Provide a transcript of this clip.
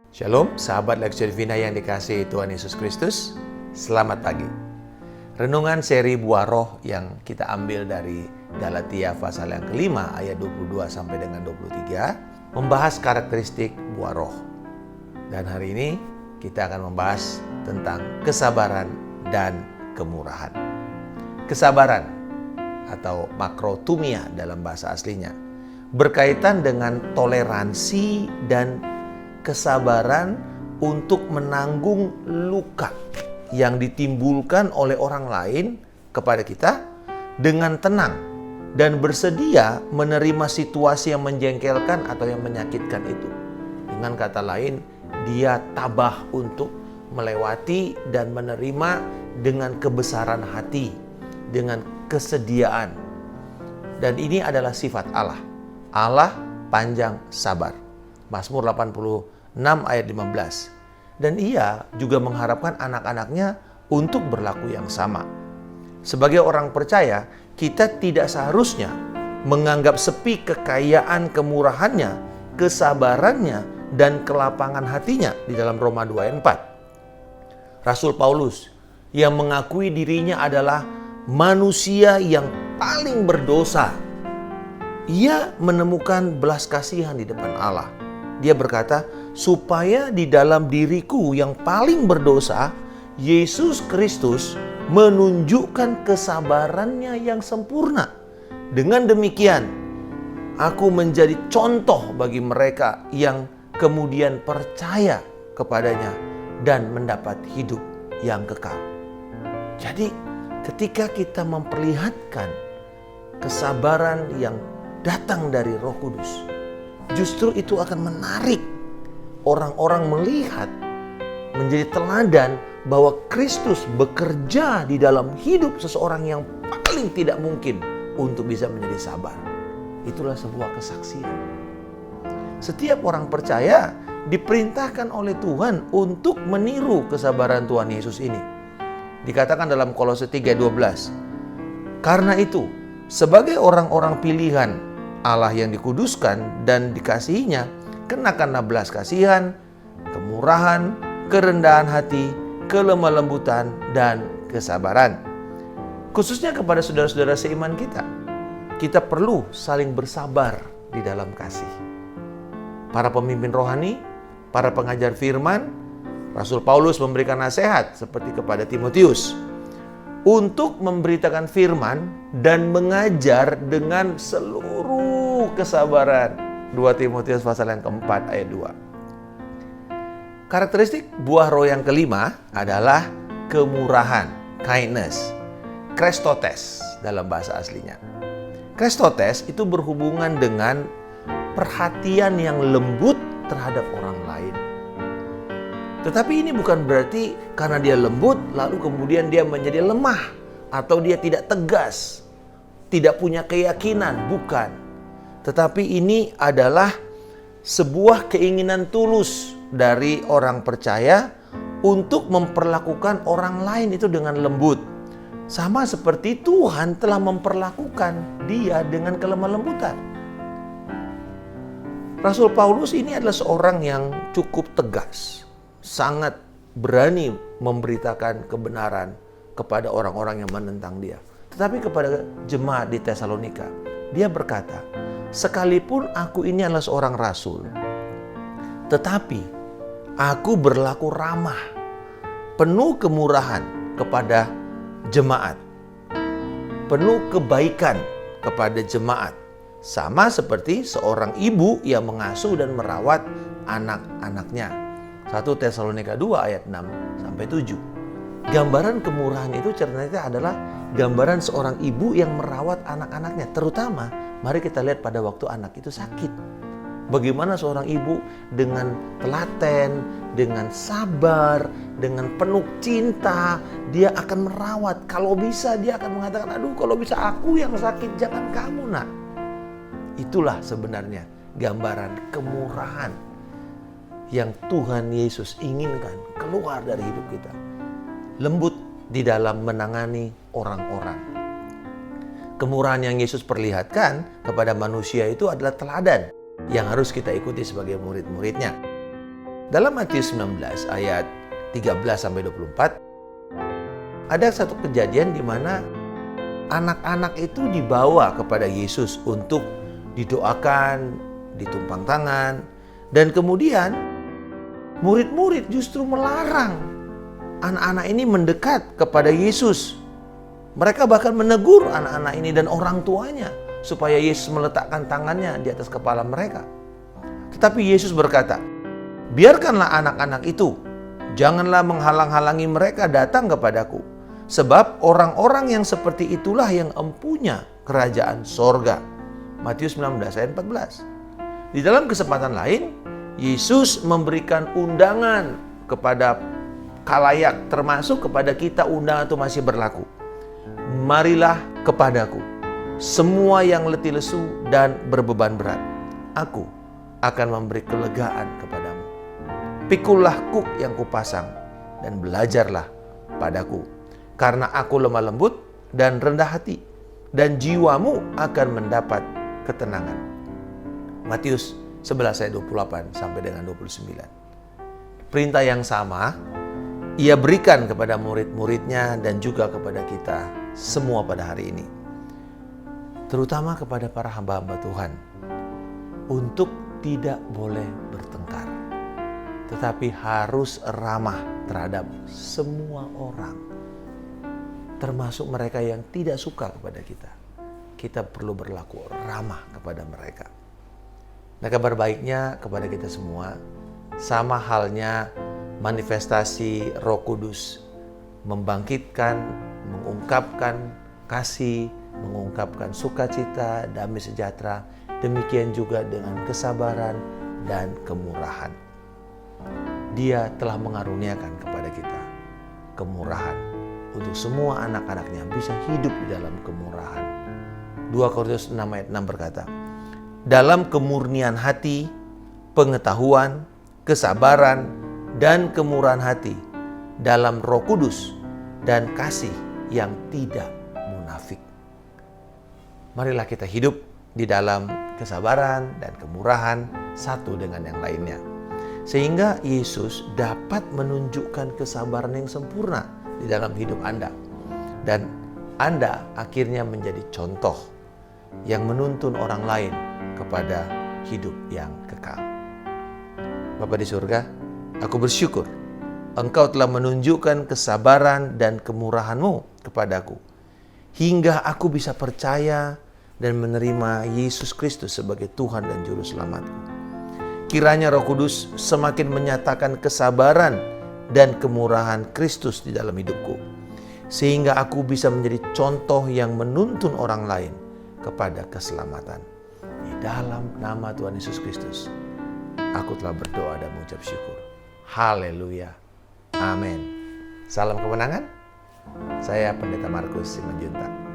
Shalom, sahabat Leksio Divina yang dikasihi Tuhan Yesus Kristus. Selamat pagi. Renungan seri Buah Roh yang kita ambil dari Galatia pasal yang kelima ayat 22 sampai dengan 23 membahas karakteristik buah roh. Dan hari ini kita akan membahas tentang kesabaran dan kemurahan. Kesabaran atau makrotumia dalam bahasa aslinya berkaitan dengan toleransi dan kesabaran untuk menanggung luka yang ditimbulkan oleh orang lain kepada kita dengan tenang dan bersedia menerima situasi yang menjengkelkan atau yang menyakitkan itu. Dengan kata lain, dia tabah untuk melewati dan menerima dengan kebesaran hati, dengan kesediaan. Dan ini adalah sifat Allah. Allah panjang sabar. Mazmur 86 ayat 15. Dan ia juga mengharapkan anak-anaknya untuk berlaku yang sama. Sebagai orang percaya, kita tidak seharusnya menganggap sepi kekayaan kemurahannya, kesabarannya, dan kelapangan hatinya di dalam Roma 2 ayat 4. Rasul Paulus yang mengakui dirinya adalah manusia yang paling berdosa, ia menemukan belas kasihan di depan Allah. Dia berkata, supaya di dalam diriku yang paling berdosa, Yesus Kristus menunjukkan kesabarannya yang sempurna. Dengan demikian, aku menjadi contoh bagi mereka yang kemudian percaya kepadanya dan mendapat hidup yang kekal. Jadi, ketika kita memperlihatkan kesabaran yang datang dari Roh Kudus, justru itu akan menarik orang-orang melihat menjadi teladan bahwa Kristus bekerja di dalam hidup seseorang yang paling tidak mungkin untuk bisa menjadi sabar. Itulah sebuah kesaksian. Setiap orang percaya diperintahkan oleh Tuhan untuk meniru kesabaran Tuhan Yesus ini. Dikatakan dalam Kolose 3:12. Karena itu, sebagai orang-orang pilihan Allah yang dikuduskan dan dikasihinya, kenakanlah belas kasihan, kemurahan, kerendahan hati, kelemah lembutan, dan kesabaran. Khususnya kepada saudara-saudara seiman kita, kita perlu saling bersabar di dalam kasih. Para pemimpin rohani, para pengajar firman, Rasul Paulus memberikan nasihat seperti kepada Timotius untuk memberitakan firman dan mengajar dengan seluruh kesabaran. 2 Timotius pasal yang keempat ayat 2. Karakteristik buah roh yang kelima adalah kemurahan, kindness, krestotes dalam bahasa aslinya. Krestotes itu berhubungan dengan perhatian yang lembut terhadap orang lain. Tetapi ini bukan berarti karena dia lembut lalu kemudian dia menjadi lemah atau dia tidak tegas, tidak punya keyakinan, bukan. Tetapi ini adalah sebuah keinginan tulus dari orang percaya untuk memperlakukan orang lain itu dengan lembut. Sama seperti Tuhan telah memperlakukan dia dengan kelemah lembutan. Rasul Paulus ini adalah seorang yang cukup tegas, sangat berani memberitakan kebenaran kepada orang-orang yang menentang dia. Tetapi kepada jemaat di Tesalonika, dia berkata, sekalipun aku ini adalah seorang rasul, tetapi aku berlaku ramah, penuh kemurahan kepada jemaat, penuh kebaikan kepada jemaat, sama seperti seorang ibu yang mengasuh dan merawat anak-anaknya. 1 Tesalonika 2 ayat 6 sampai 7. Gambaran kemurahan itu ternyata adalah gambaran seorang ibu yang merawat anak-anaknya. Terutama, mari kita lihat pada waktu anak itu sakit. Bagaimana seorang ibu dengan telaten, dengan sabar, dengan penuh cinta, dia akan merawat. Kalau bisa dia akan mengatakan, aduh kalau bisa aku yang sakit, jangan kamu nak. Itulah sebenarnya gambaran kemurahan yang Tuhan Yesus inginkan keluar dari hidup kita. Lembut di dalam menangani orang-orang. Kemurahan yang Yesus perlihatkan kepada manusia itu adalah teladan yang harus kita ikuti sebagai murid-muridnya. Dalam Matius 19 ayat 13-24, ada satu kejadian di mana anak-anak itu dibawa kepada Yesus untuk didoakan, ditumpang tangan, dan kemudian murid-murid justru melarang anak-anak ini mendekat kepada Yesus. Mereka bahkan menegur anak-anak ini dan orang tuanya supaya Yesus meletakkan tangannya di atas kepala mereka. Tetapi Yesus berkata, "Biarkanlah anak-anak itu, janganlah menghalang-halangi mereka datang kepadaku. Sebab orang-orang yang seperti itulah yang empunya kerajaan sorga." Matius 19 ayat 14. Di dalam kesempatan lain, Yesus memberikan undangan kepada khalayak, termasuk kepada kita undangan itu masih berlaku. "Marilah kepadaku, semua yang letih lesu dan berbeban berat. Aku akan memberi kelegaan kepadamu. Pikullah kuk yang kupasang dan belajarlah padaku. Karena aku lemah lembut dan rendah hati, dan jiwamu akan mendapat ketenangan." Matius 11 ayat 28 sampai dengan 29. Perintah yang sama Ia berikan kepada murid-muridnya dan juga kepada kita semua pada hari ini. Terutama kepada para hamba-hamba Tuhan. Untuk tidak boleh bertengkar, tetapi harus ramah terhadap semua orang. Termasuk mereka yang tidak suka kepada kita. Kita perlu berlaku ramah kepada mereka. Nah, kabar baiknya kepada kita semua, sama halnya manifestasi Roh Kudus membangkitkan, mengungkapkan kasih, mengungkapkan sukacita, damai sejahtera, demikian juga dengan kesabaran dan kemurahan. Dia telah mengaruniakan kepada kita kemurahan untuk semua anak-anaknya bisa hidup di dalam kemurahan. 2 Korintus 6 ayat 6 berkata, "Dalam kemurnian hati, pengetahuan, kesabaran, dan kemurahan hati, dalam Roh Kudus dan kasih yang tidak munafik." Marilah kita hidup di dalam kesabaran dan kemurahan satu dengan yang lainnya, sehingga Yesus dapat menunjukkan kesabaran yang sempurna di dalam hidup Anda, dan Anda akhirnya menjadi contoh yang menuntun orang lain kepada hidup yang kekal. Bapa di surga, aku bersyukur Engkau telah menunjukkan kesabaran dan kemurahan-Mu kepadaku, hingga aku bisa percaya dan menerima Yesus Kristus sebagai Tuhan dan Juru Selamatku. Kiranya Roh Kudus semakin menyatakan kesabaran dan kemurahan Kristus di dalam hidupku, sehingga aku bisa menjadi contoh yang menuntun orang lain kepada keselamatan. Di dalam nama Tuhan Yesus Kristus, aku telah berdoa dan mengucap syukur. Haleluya. Amin. Salam kemenangan. Saya Pendeta Markus Simanjuntak.